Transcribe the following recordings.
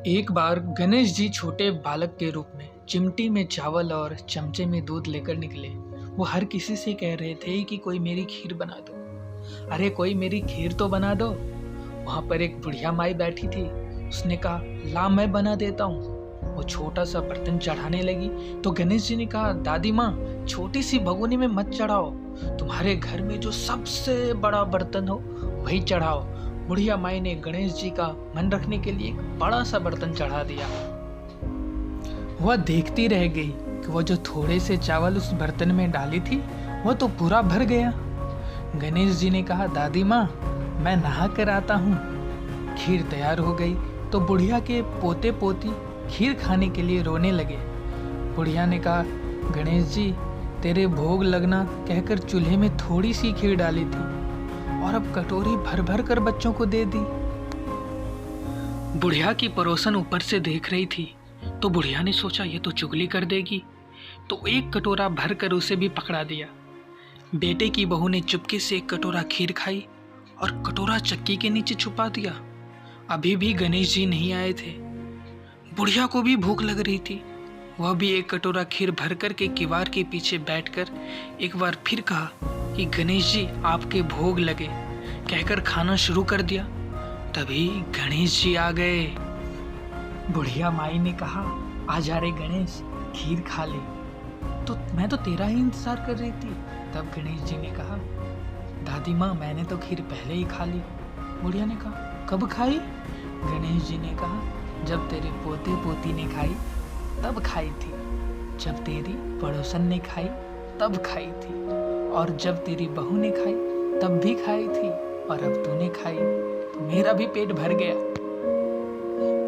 एक बार गणेश जी छोटे बालक के रूप में चिमटी में चावल और चमचे में दूध लेकर निकले। वो हर किसी से कह रहे थे कि कोई मेरी खीर बना दो, अरे कोई मेरी खीर तो बना दो। वहां पर एक बुढ़िया माई बैठी थी। उसने कहा, ला मैं बना देता हूँ। वो छोटा सा बर्तन चढ़ाने लगी तो गणेश जी ने कहा, दादी माँ छोटी सी भगोनी में मत चढ़ाओ, तुम्हारे घर में जो सबसे बड़ा बर्तन हो वही चढ़ाओ। बुढ़िया माई ने गणेश जी का मन रखने के लिए एक बड़ा सा बर्तन चढ़ा दिया। वह देखती रह गई कि वो जो थोड़े से चावल उस बर्तन में डाली थी वो तो पूरा भर गया। गणेश जी ने कहा, दादी माँ मैं नहा कर आता हूँ। खीर तैयार हो गई तो बुढ़िया के पोते पोती खीर खाने के लिए रोने लगे। बुढ़िया ने कहा, गणेश जी तेरे भोग लगना कहकर चूल्हे में थोड़ी सी खीर डाली थी और अब कटोरी भर भर कर बच्चों को दे दी। बुढ़िया की पड़ोसन ऊपर से देख रही थी तो बुढ़िया ने सोचा ये तो चुगली कर देगी, तो एक कटोरा भर कर उसे भी पकड़ा दिया। बेटे की बहू ने चुपके से एक कटोरा खीर खाई और कटोरा चक्की के नीचे छुपा दिया। अभी भी गणेश जी नहीं आए थे। बुढ़िया को भी भूख लग रही थी। वह भी एक कटोरा खीर भर कर के किवाड़ के पीछे बैठकर एक बार फिर कहा कि गणेश जी आपके भोग लगे कहकर खाना शुरू कर दिया। तभी गणेश जी आ गए। बुढ़िया माई ने कहा, आ जा रे गणेश खीर खा ले, तो मैं तो तेरा ही इंतजार कर रही थी। तब गणेश जी ने कहा, दादी माँ मैंने तो खीर पहले ही खा ली। बुढ़िया ने कहा, कब खाई? गणेश जी ने कहा, जब तेरे पोते पोती ने खाई तब खाई थी, जब तेरी पड़ोसन ने खाई तब खाई थी, और जब तेरी बहू ने खाई तब भी खाई थी, और अब तूने खाई तो मेरा भी पेट भर गया।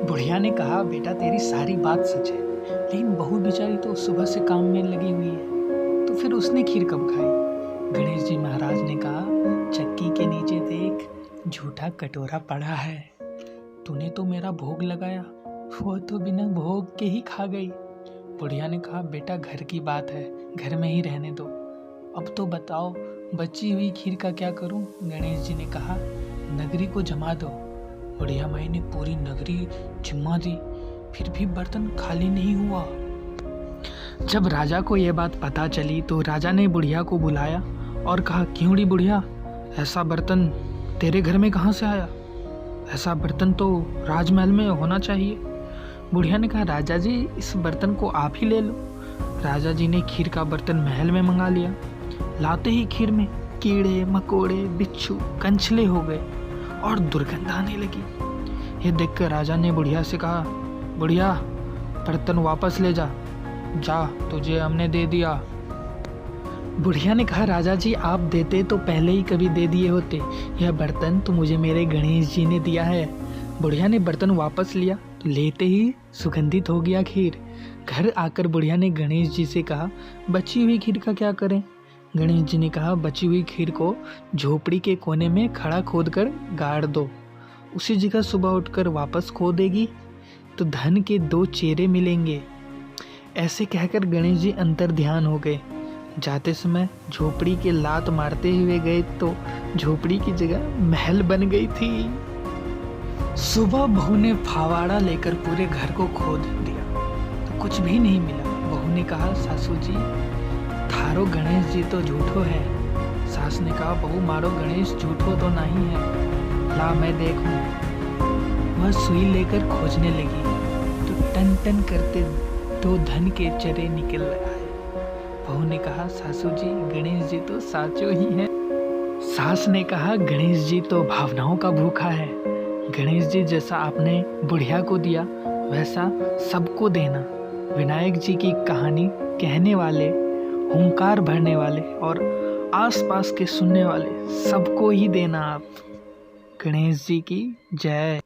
बुढ़िया ने कहा, बेटा तेरी सारी बात सच है, लेकिन बहू बेचारी तो सुबह से काम में लगी हुई है, तो फिर उसने खीर कब खाई? गणेश जी महाराज ने कहा, चक्की के नीचे देख झूठा कटोरा पड़ा है, तूने तो मेरा भोग लगाया, वो तो बिना भोग के ही खा गई। बुढ़िया ने कहा, बेटा घर की बात है, घर में ही रहने दो, अब तो बताओ बची हुई खीर का क्या करूं? गणेश जी ने कहा, नगरी को जमा दो। बुढ़िया माई ने पूरी नगरी जिम्मा दी, फिर भी बर्तन खाली नहीं हुआ। जब राजा को यह बात पता चली तो राजा ने बुढ़िया को बुलाया और कहा, क्यों री बुढ़िया, ऐसा बर्तन तेरे घर में कहाँ से आया? ऐसा बर्तन तो राजमहल में होना चाहिए। बुढ़िया ने कहा, राजा जी इस बर्तन को आप ही ले लो। राजा जी ने खीर का बर्तन महल में मंगा लिया। लाते ही खीर में कीड़े मकोड़े बिच्छू कंछले हो गए और दुर्गंध आने लगी। ये देखकर राजा ने बुढ़िया से कहा, बुढ़िया बर्तन वापस ले जा, जा तुझे हमने दे दिया। बुढ़िया ने कहा, राजा जी आप देते तो पहले ही कभी दे दिए होते, यह बर्तन तो मुझे मेरे गणेश जी ने दिया है। बुढ़िया ने बर्तन वापस लिया तो लेते ही सुगंधित हो गया खीर। घर आकर बुढ़िया ने गणेश जी से कहा, बची हुई खीर का क्या करें? गणेश जी ने कहा, बची हुई खीर को झोपड़ी के कोने में खड़ा खोद कर गाड़ दो, उसी जगह सुबह उठकर वापस खोदेगी तो धन के 2 चेहरे मिलेंगे। ऐसे कहकर गणेश जी अंतर ध्यान हो गए। जाते समय झोपड़ी के लात मारते हुए गए तो झोपड़ी की जगह महल बन गई थी। सुबह बहू ने फावड़ा लेकर पूरे घर को खोद दिया तो कुछ भी नहीं मिला। बहू ने कहा, सासू जी थारो गणेश जी तो झूठो है। सास ने कहा, बहू मारो गणेश झूठो तो नहीं है, ला मैं देखूं। वह सुई लेकर खोजने लगी तो टन टन करते 2 धन के चरे निकल आए। बहू ने कहा, सासू जी गणेश जी तो साचो ही है। सास ने कहा, गणेश जी तो भावनाओं का भूखा है। गणेश जी जैसा आपने बुढ़िया को दिया वैसा सबको देना। विनायक जी की कहानी कहने वाले, हुंकार भरने वाले और आसपास के सुनने वाले सबको ही देना आप। गणेश जी की जय।